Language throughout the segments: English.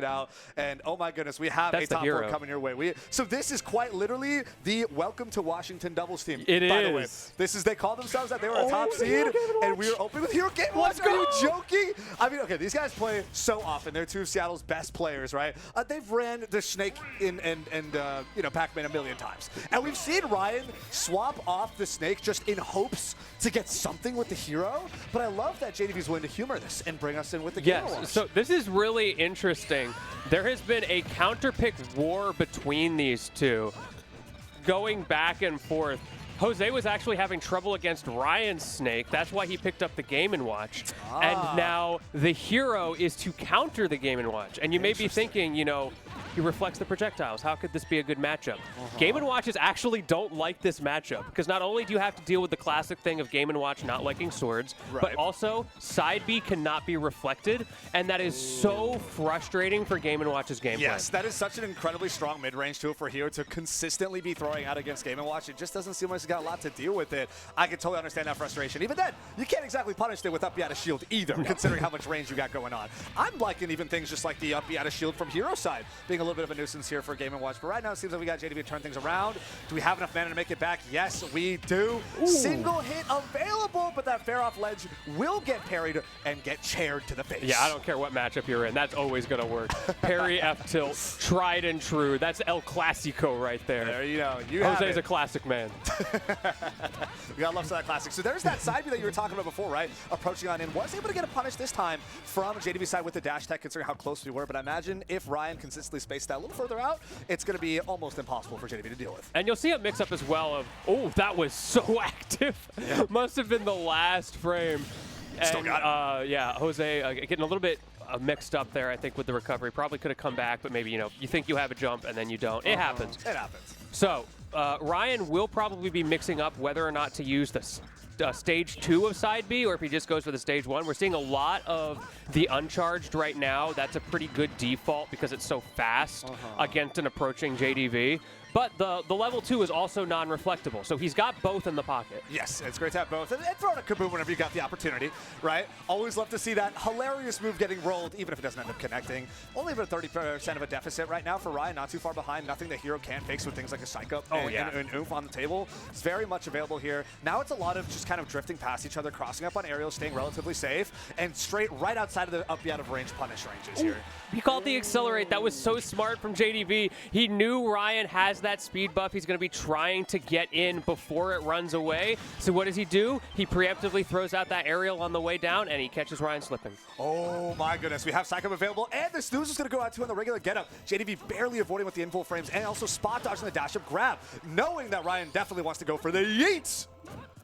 out, and oh my goodness, we have a top four coming your way. So this is quite literally the welcome to Washington doubles team. By the way, this is, they call themselves that. They were a top seed, and we were opening with Hero Game & Watch. Are you joking? I mean, okay, these guys play so often. They're two of Seattle's best players, right? They've ran the Snake and you know, Pac-Man a million times, and we've seen Raiyihn swap off the Snake just in hopes to get something with the Hero. But I love that JDV is willing to humor this and bring us in with the Game & Watch. So this is really interesting. There has been a counterpick war between these two, going back and forth. Jose was actually having trouble against Ryan's Snake. That's why he picked up the Game & Watch. And now the Hero is to counter the Game & Watch. And you may be thinking, you know, he reflects the projectiles. How could this be a good matchup? Game & Watches actually don't like this matchup, because not only do you have to deal with the classic thing of Game & Watch not liking swords, but also side B cannot be reflected, and that is so frustrating for Game & Watch's gameplay. Yes, that is such an incredibly strong mid-range tool for Hero to consistently be throwing out against Game & Watch. It just doesn't seem like he's got a lot to deal with it. I can totally understand that frustration. Even then, you can't exactly punish it with up out of shield either, considering how much range you got going on. I'm liking even things just like the up out of shield from Hero's side being a little bit of a nuisance here for Game & Watch. But right now, it seems like we got JDV to turn things around. Do we have enough mana to make it back? Yes, we do. Single hit available, but that fair off ledge will get parried and get chaired to the face. Yeah, I don't care what matchup you're in. That's always going to work. Parry, F-tilt, tried and true. That's El Clasico right there. There you go. Jose's a classic man. We got love to that classic. So there's that side view that you were talking about before, right? Approaching on in. Was able to get a punish this time from JDV's side with the dash tech, considering how close we were. But I imagine if Raiyihn consistently spaced that a little further out, it's going to be almost impossible for JDV to deal with. And you'll see a mix-up as well of, oh, that was so active. Must have been the last frame. Still got it. Yeah, Jose getting a little bit mixed up there, I think, with the recovery. Probably could have come back, but maybe, you know, you think you have a jump and then you don't. It happens. It happens. So Raiyihn will probably be mixing up whether or not to use the stage 2 of side B, or if he just goes for the stage 1. We're seeing a lot of the uncharged right now. That's a pretty good default because it's so fast against an approaching JDV. But the level 2 is also non-reflectable, so he's got both in the pocket. Yes, it's great to have both. And throw in a kaboom whenever you got the opportunity, right? Always love to see that hilarious move getting rolled, even if it doesn't end up connecting. Only about 30% of a deficit right now for Raiyihn, not too far behind. Nothing the Hero can't fix with things like a Psych Up and Oomph on the table. It's very much available here. Now it's a lot of just kind of drifting past each other, crossing up on aerials, staying relatively safe, and straight right outside of the up out of range punish ranges here. He called the accelerate. That was so smart from JDV. He knew Raiyihn has that speed buff. He's going to be trying to get in before it runs away. So what does he do? He preemptively throws out that aerial on the way down, and he catches Raiyihn slipping. Oh my goodness, we have Psych Up available, and the snooze is going to go out too on the regular getup. JDV barely avoiding with the infull frames, and also spot dodging the dash up grab, knowing that Raiyihn definitely wants to go for the yeets.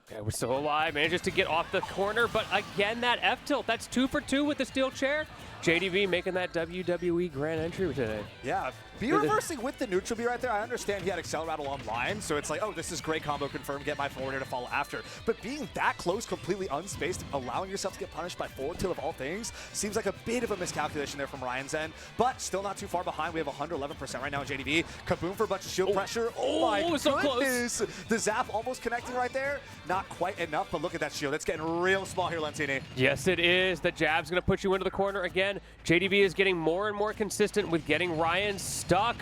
Okay, we're still alive. Manages to get off the corner, but again, that F-tilt. That's 2 for 2 with the steel chair. JDV making that WWE grand entry today. Yeah, B reversing with the neutral B right there. I understand he had Accel Rattle online, so it's like, oh, this is great combo confirmed, get my forwarder to follow after. But being that close, completely unspaced, allowing yourself to get punished by forward tilt of all things, seems like a bit of a miscalculation there from Ryan's end, but still not too far behind. We have 111% right now in JDV. Kaboom for a bunch of shield pressure. Oh my goodness. So close. The zap almost connecting right there. Not quite enough, but look at that shield. It's getting real small here, Lentini. Yes, it is. The jab's going to put you into the corner again. JDV is getting more and more consistent with getting Raiyihn stuck.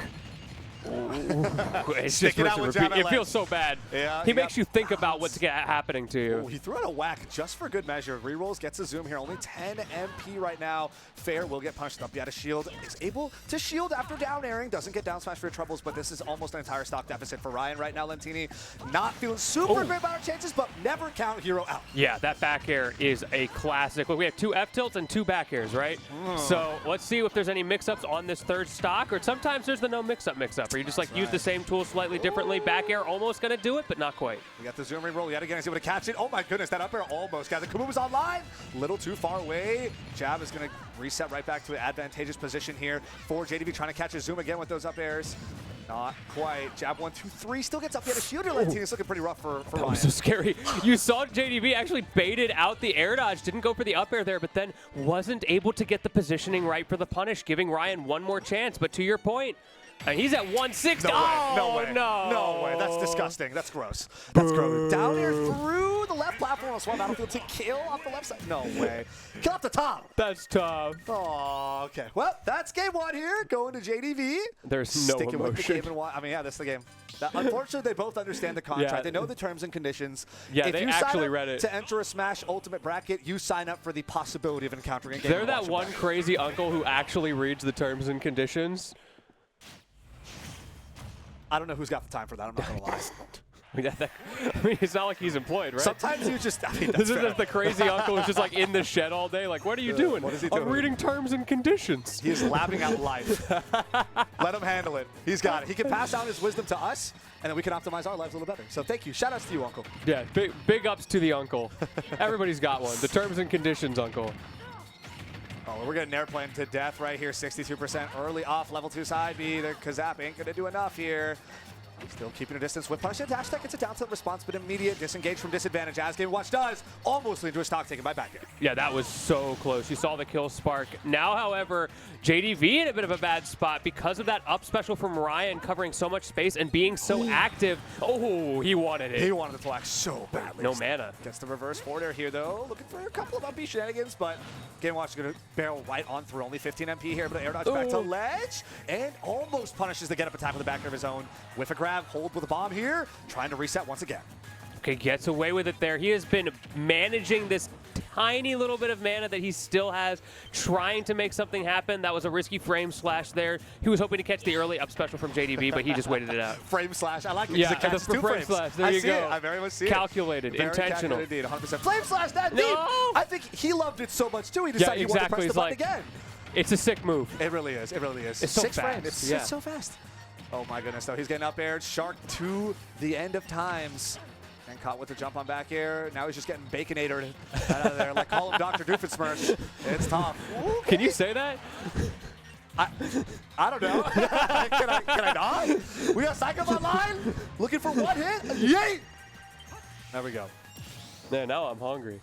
It's just it feels so bad. Yeah, he makes you think about what's happening to you. Ooh, he threw out a whack just for good measure. Rerolls, gets a zoom here. Only 10 MP right now. Fair will get punched up. He had a shield. Is able to shield after down airing. Doesn't get down smash for your troubles, but this is almost an entire stock deficit for Raiyihn right now. Lentini not feeling super great about our chances, but never count Hero out. Yeah, that back air is a classic. Look, we have 2 F-tilts and 2 back airs, right? So let's see if there's any mix-ups on this third stock, or sometimes there's the no mix-up where you just like use the same tool slightly differently. Back air almost going to do it, but not quite. We got the zoom reroll yet again. He's able to catch it. Oh my goodness, that up air almost got it. Kaboom is online. A little too far away. Jab is going to reset right back to an advantageous position here for JDV, trying to catch a zoom again with those up airs. Not quite. Jab 1, 2, 3. Still gets up. He had a shield. It's looking pretty rough for Raiyihn. That was so scary. You saw JDV actually baited out the air dodge. Didn't go for the up air there, but then wasn't able to get the positioning right for the punish, giving Raiyihn one more chance. But to your point, And he's at 160. No way. No Oh, way. no. No way. That's disgusting. That's gross. That's gross. Down air through the left platform on Swamp Battlefield to kill off the left side. No way. Kill off the top. That's tough. Oh, okay. Well, that's game one here. Going to JDV. There's no Sticking emotion. with the game and I mean, yeah, that's the game. Unfortunately, they both understand the contract. Yeah. They know the terms and conditions. Yeah, if they you actually sign up read it. to enter a Smash Ultimate bracket, you sign up for the possibility of encountering a game. They're that one crazy uncle who actually reads the terms and conditions. I don't know who's got the time for that. I'm not going to lie. I mean, it's not like he's employed, right? Sometimes you just, I mean, this is just the crazy uncle who's just like in the shed all day. Like, what are you doing? What is he doing? I'm reading terms and conditions. He is lapping out life. Let him handle it. He's got it. He can pass down his wisdom to us, and then we can optimize our lives a little better. So thank you. Shout outs to you, Uncle. Yeah, big ups to the uncle. Everybody's got one. The terms and conditions, uncle. Oh, we're getting airplane to death right here. 62% early off level 2 side B. The Kazap ain't going to do enough here. Still keeping a distance with punish. Dash tech gets a down tilt response, but immediate disengage from disadvantage as Game Watch does. Almost lead to a stock taken by back here. Yeah, that was so close. You saw the kill spark. Now, however, JDV in a bit of a bad spot because of that up special from Raiyhn covering so much space and being so active. Oh, he wanted it. He wanted the flag so badly. No mana. Gets the reverse forward air here, though. Looking for a couple of up-B shenanigans, but Game Watch is going to barrel right on through. Only 15 MP here, but air dodge back to ledge and almost punishes the get-up attack with the back of his own. With a grab, hold with a bomb here, trying to reset once again. Okay, gets away with it there. He has been managing this tiny little bit of mana that he still has, trying to make something happen. That was a risky frame slash there. He was hoping to catch the early up special from JDV, but he just waited it out. Frame slash. I like it. Yeah, It catches the two frame frames. slash. There I you see go. It. I very much see Calculated, it. Very intentional. Calculated indeed, 100%. Flame slash that No! deep. I think he loved it so much too. He decided he wanted to press the button again. It's a sick move. It really is. It really is. It's so 6 fast. frames. It's so fast. Oh my goodness, though. He's getting up aired. Shark to the end of times. And caught with the jump on back air. Now he's just getting baconated out of there. Like, call him Dr. Doofenshmirtz. It's tough. Okay. Can you say that? I don't know. can I not? We got Psycho online. Looking for one hit. Yay! There we go. Man, now I'm hungry.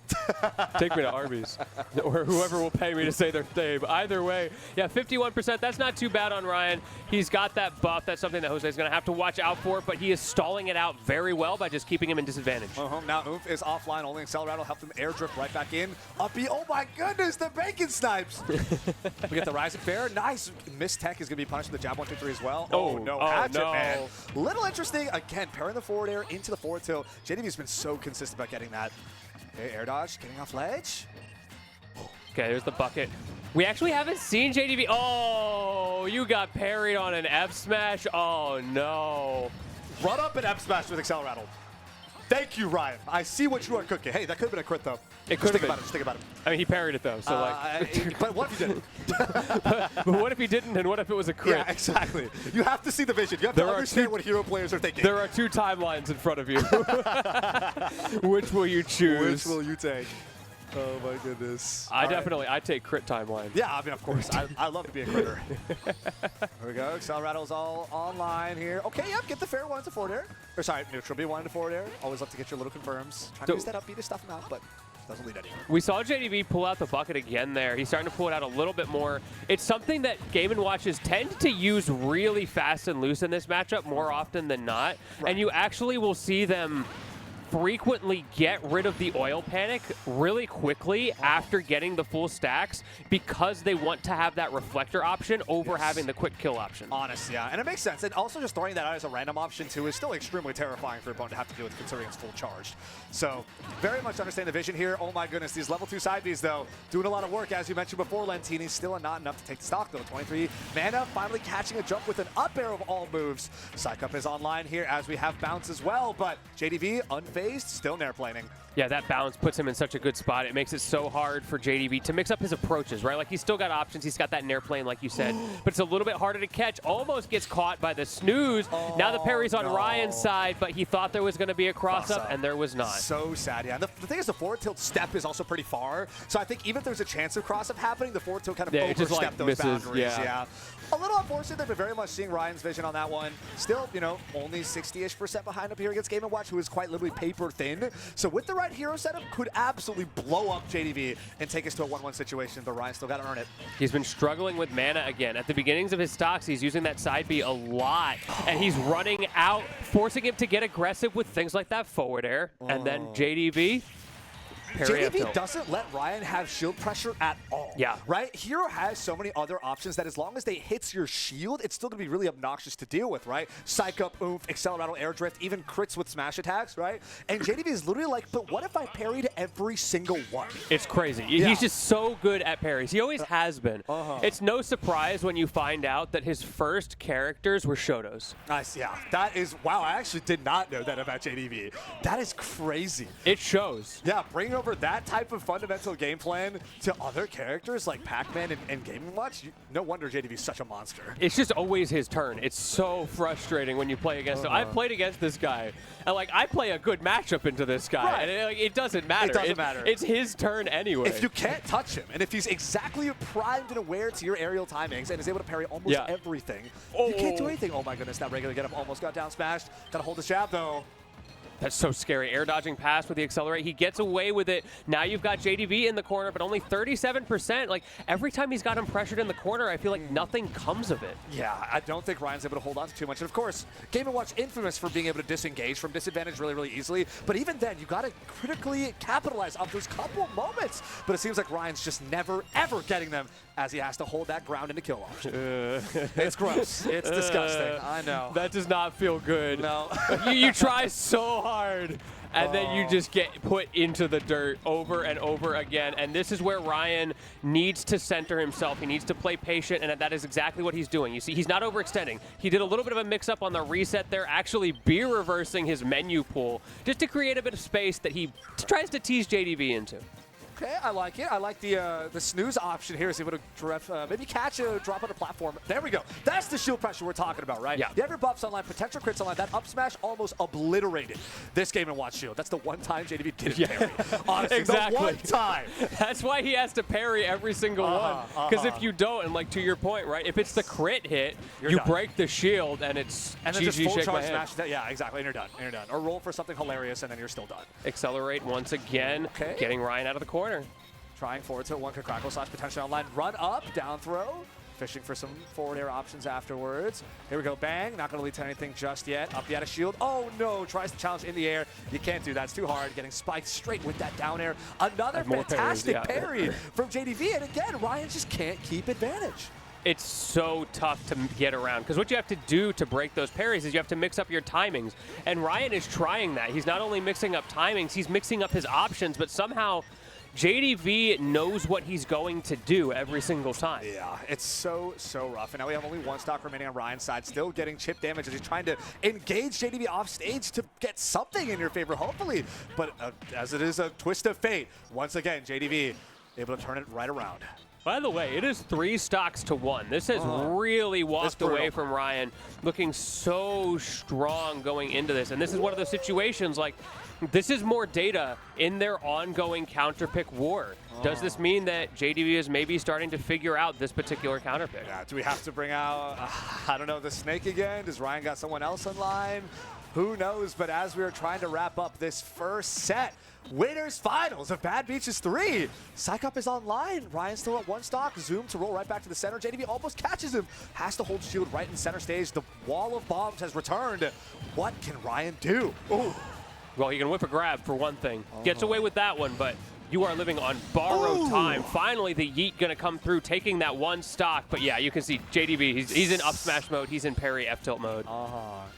Take me to Arby's, or whoever will pay me to say their name. Either way, yeah, 51%. That's not too bad on Raiyhn. He's got that buff. That's something that Jose's going to have to watch out for, but he is stalling it out very well by just keeping him in disadvantage. Now Oomph is offline. Only Accelerate will help him air drift right back in. Uppy, oh my goodness, the bacon snipes. We get the Rising Bear. Nice. Miss Tech is going to be punished with the jab 1, 2, 3 as well. Oh, no. Hatchet, no. man. Little interesting. Again, pairing the forward air into the forward tilt. JDV's been so consistent about getting that. Okay, air dodge, getting off ledge. Okay, there's the bucket. We actually haven't seen JDV. Oh, you got parried on an F smash. Oh, no. Run up and F smash with Accelerate. Thank you, Raiyhn. I see what you are cooking. Hey, that could have been a crit, though. It could have been. Just think about it. I mean, he parried it, though, so but what if you didn't? But what if he didn't, and what if it was a crit? Yeah, exactly. You have to see the vision. You have to understand what hero players are thinking. There are 2 timelines in front of you. Which will you choose? Which will you take? Oh, my goodness. I take crit timeline. Yeah, I mean, of course. I love to be a critter. There we go. Accelerado's all online here. Okay, yep, get the fair one to forward air. Or sorry, neutral B one to forward air. Always love to get your little confirms. Trying to use that up B to stuff him out, but doesn't lead anywhere. We saw JDV pull out the bucket again there. He's starting to pull it out a little bit more. It's something that Game & Watches tend to use really fast and loose in this matchup more often than not. Right. And you actually will see them frequently get rid of the oil panic really quickly after getting the full stacks because they want to have that reflector option over having the quick kill option. Honest, yeah. And it makes sense. And also just throwing that out as a random option too is still extremely terrifying for an opponent to have to deal with considering it's full charged. So very much understand the vision here. Oh my goodness, these level 2 side Bs though, doing a lot of work as you mentioned before, Lentini. Still not enough to take the stock though. 23 mana, finally catching a jump with an up air of all moves. Psych Up is online here as we have bounce as well, but JDV unfazed, still nair planing. Yeah, that bounce puts him in such a good spot. It makes it so hard for JDV to mix up his approaches, right? Like, he's still got options. He's got that nair plane, like you said. But it's a little bit harder to catch. Almost gets caught by the snooze. Now the parry's on Raiyhn's side, but he thought there was going to be a cross-up, and there was not. So sad, yeah. The thing is, the forward tilt step is also pretty far. So I think even if there's a chance of cross-up happening, the forward tilt kind of overstepped those boundaries. Yeah. little unfortunate that we're very much seeing Raiyhn's vision on that one. Still, you know, only 60-ish% behind up here against Game & Watch, who is quite literally paper thin. So with the right hero setup, could absolutely blow up JDV and take us to a 1-1 situation, but Raiyhn still got to earn it. He's been struggling with mana again. At the beginnings of his stocks, he's using that side B a lot, and he's running out, forcing him to get aggressive with things like that forward air, and then JDV. JDV doesn't let Raiyhn have shield pressure at all. Yeah. Right? Hero has so many other options that as long as they hits your shield, it's still going to be really obnoxious to deal with, right? Psych up, oomph, accelerator, air drift, even crits with smash attacks, right? And JDV is literally like, but what if I parried every single one? It's crazy. Yeah. He's just so good at parries. He always has been. It's no surprise when you find out that his first characters were Shotos. Nice, yeah. That is, wow, I actually did not know that about JDV. That is crazy. It shows. Yeah, bringing over that type of fundamental game plan to other characters like Pac-Man and Game & Watch, no wonder JDV is such a monster. It's just always his turn. It's so frustrating when you play against him. I've played against this guy, and like I play a good matchup into this guy, and it doesn't matter. It doesn't matter. It's his turn anyway. If you can't touch him, and if he's exactly primed and aware to your aerial timings and is able to parry almost everything, you can't do anything. Oh my goodness, that regular get up almost got down smashed. Gotta hold the jab though. That's so scary. Air dodging pass with the accelerate. He gets away with it. Now you've got JDV in the corner, but only 37%. Like, every time he's got him pressured in the corner, I feel like nothing comes of it. Yeah, I don't think Raiyhn's able to hold on to too much. And of course, Game & Watch infamous for being able to disengage from disadvantage really, really easily. But even then, you got to critically capitalize on those couple moments. But it seems like Raiyhn's just never, ever getting them as he has to hold that ground into kill option. It's gross. It's disgusting. I know. That does not feel good. No. you try so hard, and then you just get put into the dirt over and over again. And this is where Raiyhn needs to center himself. He needs to play patient, and that is exactly what he's doing. You see, he's not overextending. He did a little bit of a mix-up on the reset there, actually reversing his menu pool, just to create a bit of space that he tries to tease JDV into. Okay, I like it. I like the snooze option here. Is able to maybe catch a drop on a platform. There we go. That's the shield pressure we're talking about, right? Yeah. You have your buffs online, potential crits online. That up smash almost obliterated this Game & Watch shield. That's the one time JDV didn't parry. Honestly, exactly. The one time. That's why he has to parry every single one. Because if you don't, and like to your point, right, if it's the crit hit, you done. Break the shield, and it's and then GG, just full shake charge my head. smash. Yeah, exactly. And you're done. And you're done. Or roll for something hilarious, and then you're still done. Accelerate once again, getting Raiyhn out of the corner. Trying forward to one crackle slash potentially online. Run up, down throw. Fishing for some forward air options afterwards. Here we go, bang. Not going to lead to anything just yet. Up the out of shield. Oh no, tries to challenge in the air. You can't do that, it's too hard. Getting spiked straight with that down air. Another fantastic parry from JDV. And again, Raiyhn just can't keep advantage. It's so tough to get around, because what you have to do to break those parries is you have to mix up your timings. And Raiyhn is trying that. He's not only mixing up timings, he's mixing up his options, but somehow JDV knows what he's going to do every single time. Yeah, it's so rough. And now we have only one stock remaining on Raiyhn's side, still getting chip damage as he's trying to engage JDV off stage to get something in your favor, hopefully. But as it is a twist of fate, once again, JDV able to turn it right around. By the way, it is 3 stocks to 1. This has really walked away from Raiyhn, looking so strong going into this. And this is one of those situations, like, this is more data in their ongoing counterpick war. Does this mean that JDV is maybe starting to figure out this particular counterpick? Yeah, do we have to bring out, I don't know, the snake again? Does Raiyhn got someone else in line? Who knows? But as we are trying to wrap up this first set, winners finals of Bad Beaches 3. Psych Up is online. Raiyhn still at 1 stock. Zoom to roll right back to the center. JDV almost catches him. Has to hold shield right in center stage. The wall of bombs has returned. What can Raiyhn do? Ooh. Well, he can whip a grab for one thing. Gets away with that one, but you are living on borrowed time. Finally, the yeet going to come through, taking that 1 stock. But yeah, you can see JDV, he's in up smash mode. He's in parry F tilt mode.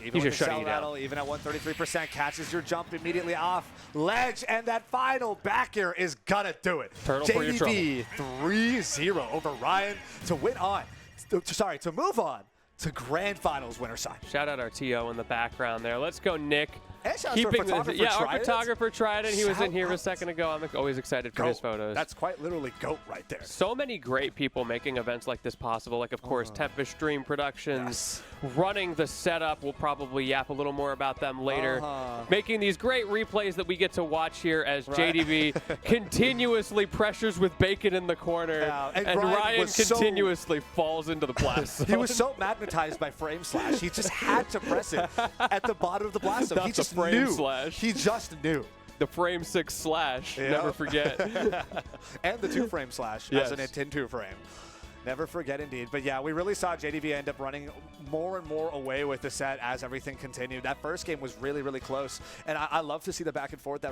Even he's just shutting you down. Even at 133%, catches your jump immediately off ledge. And that final back air is going to do it. Turtle for your trouble. JDV 3-0 over Raiyhn to win on. To move on to Grand Finals winner side. Shout out our TO in the background there. Let's go, Nick. And shout out to our photographer. Our photographer tried it. He was in here a second ago. I'm always excited for his photos. That's quite literally GOAT right there. So many great people making events like this possible. Like, of course, Tempest Stream Productions, running the setup. We'll probably yap a little more about them later. Making these great replays that we get to watch here as JDV continuously pressures with Bacon in the corner. And Raiyhn continuously falls into the blast zone. He was so magnetized by Frame Slash. He just had to press it at the bottom of the blast zone. He just knew. He just knew. The frame 6 slash, never forget. And the 2-frame slash as an Intin 2-frame. Never forget indeed. But yeah, we really saw JDV end up running more and more away with the set as everything continued. That first game was really, really close. And I love to see the back and forth that